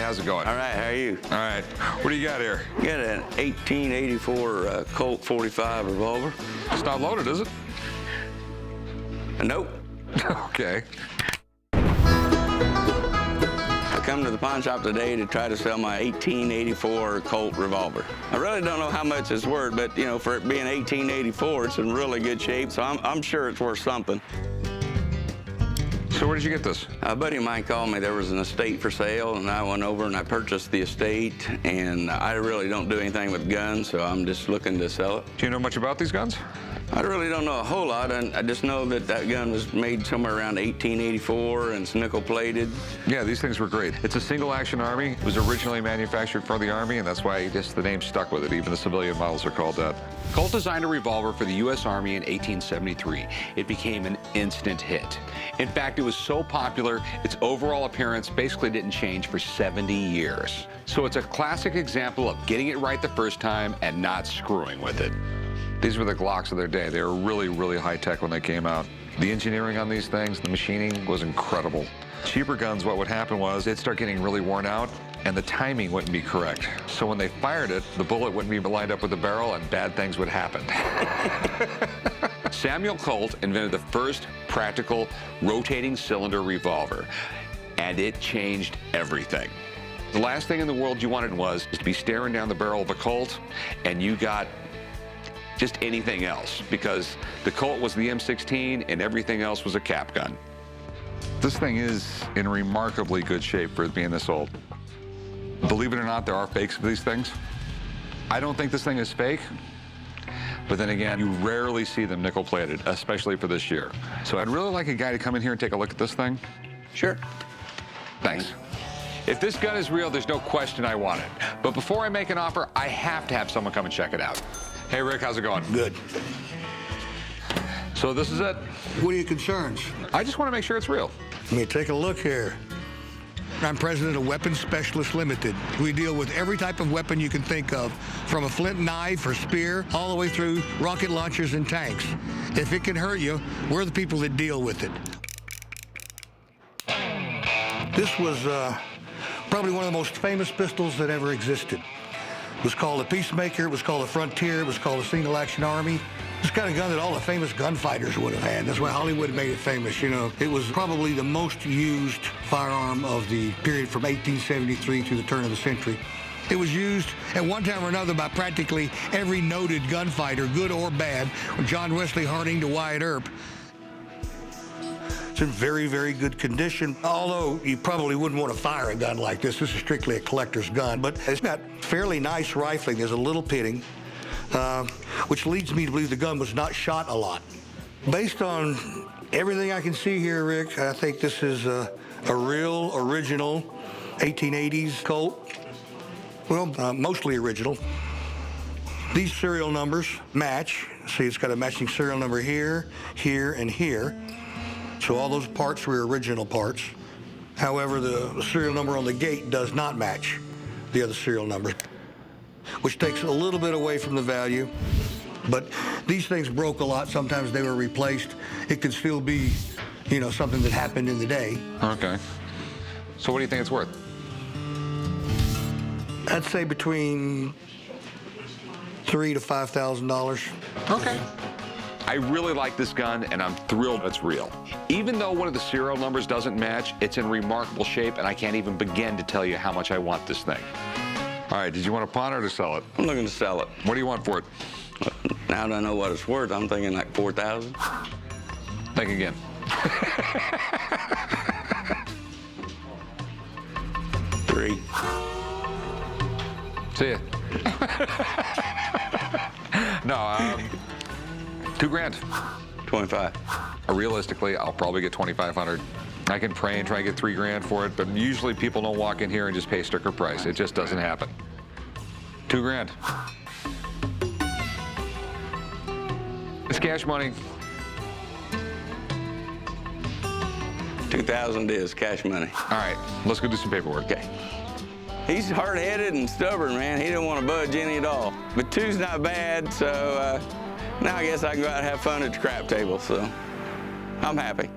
how's it going? All right, how are you? All right, what do you got here? Got an 1884 Colt 45 revolver. It's not loaded, is it? Nope. Okay. I come to the pawn shop today to try to sell my 1884 Colt revolver. I really don't know how much it's worth, but you know, for it being 1884, it's in really good shape, so I'm sure it's worth something. So where did you get this? A buddy of mine called me. There was an estate for sale, and I went over and I purchased the estate, and I really don't do anything with guns, so I'm just looking to sell it. Do you know much about these guns? I really don't know a whole lot, and I just know that that gun was made somewhere around 1884 and it's nickel-plated. Yeah, these things were great. It's a single-action Army. It was originally manufactured for the Army, and that's why just the name stuck with it. Even the civilian models are called that. Colt designed a revolver for the U.S. Army in 1873. It became an instant hit. In fact, it was so popular, its overall appearance basically didn't change for 70 years. So it's a classic example of getting it right the first time and not screwing with it. These were the Glocks of their day. They were really, really high-tech when they came out. The engineering on these things, the machining was incredible. Cheaper guns, what would happen was they'd start getting really worn out, and the timing wouldn't be correct. So when they fired it, the bullet wouldn't be lined up with the barrel, and bad things would happen. Samuel Colt invented the first practical rotating cylinder revolver, and it changed everything. The last thing in the world you wanted was to be staring down the barrel of a Colt, and you got just anything else, because the Colt was the M16 and everything else was a cap gun. This thing is in remarkably good shape for it being this old. Believe it or not, there are fakes of these things. I don't think this thing is fake, but then again, you rarely see them nickel-plated, especially for this year. So I'd really like a guy to come in here and take a look at this thing. Sure. Thanks. If this gun is real, there's no question I want it. But before I make an offer, I have to have someone come and check it out. Hey, Rick, how's it going? Good. So this is it. What are your concerns? I just want to make sure it's real. Let me take a look here. I'm president of Weapons Specialists Limited. We deal with every type of weapon you can think of, from a flint knife or spear, all the way through rocket launchers and tanks. If it can hurt you, we're the people that deal with it. This was probably one of the most famous pistols that ever existed. It was called a Peacemaker, it was called a Frontier, it was called a Single Action Army. It's the kind of gun that all the famous gunfighters would have had. That's why Hollywood made it famous, you know. It was probably the most used firearm of the period from 1873 to the turn of the century. It was used at one time or another by practically every noted gunfighter, good or bad, from John Wesley Harding to Wyatt Earp. It's in very, very good condition, although you probably wouldn't want to fire a gun like this. This is strictly a collector's gun, but it's got fairly nice rifling. There's a little pitting, which leads me to believe the gun was not shot a lot. Based on everything I can see here, Rick, I think this is a real original 1880s Colt. Well, mostly original. These serial numbers match. See, it's got a matching serial number here, here, and here. So all those parts were original parts. However, the serial number on the gate does not match the other serial numbers, which takes a little bit away from the value. But these things broke a lot. Sometimes they were replaced. It could still be, you know, something that happened in the day. Okay. So what do you think it's worth? I'd say between $3,000 to $5,000. Okay. I really like this gun, and I'm thrilled it's real. Even though one of the serial numbers doesn't match, it's in remarkable shape, and I can't even begin to tell you how much I want this thing. All right, did you want to pawn it or to sell it? I'm looking to sell it. What do you want for it? Now that I know what it's worth, I'm thinking like $4,000. Think again. $3,000. See ya. No, $2,000. $25,000. Realistically, I'll probably get $2,500. I can pray and try and get $3,000 for it, but usually people don't walk in here and just pay sticker price. It just doesn't happen. $2,000. It's cash money. $2,000 is cash money. All right, let's go do some paperwork. Okay. He's hard-headed and stubborn, man. He don't want to budge any at all. But two's not bad, so now I guess I can go out and have fun at the crap table, so I'm happy.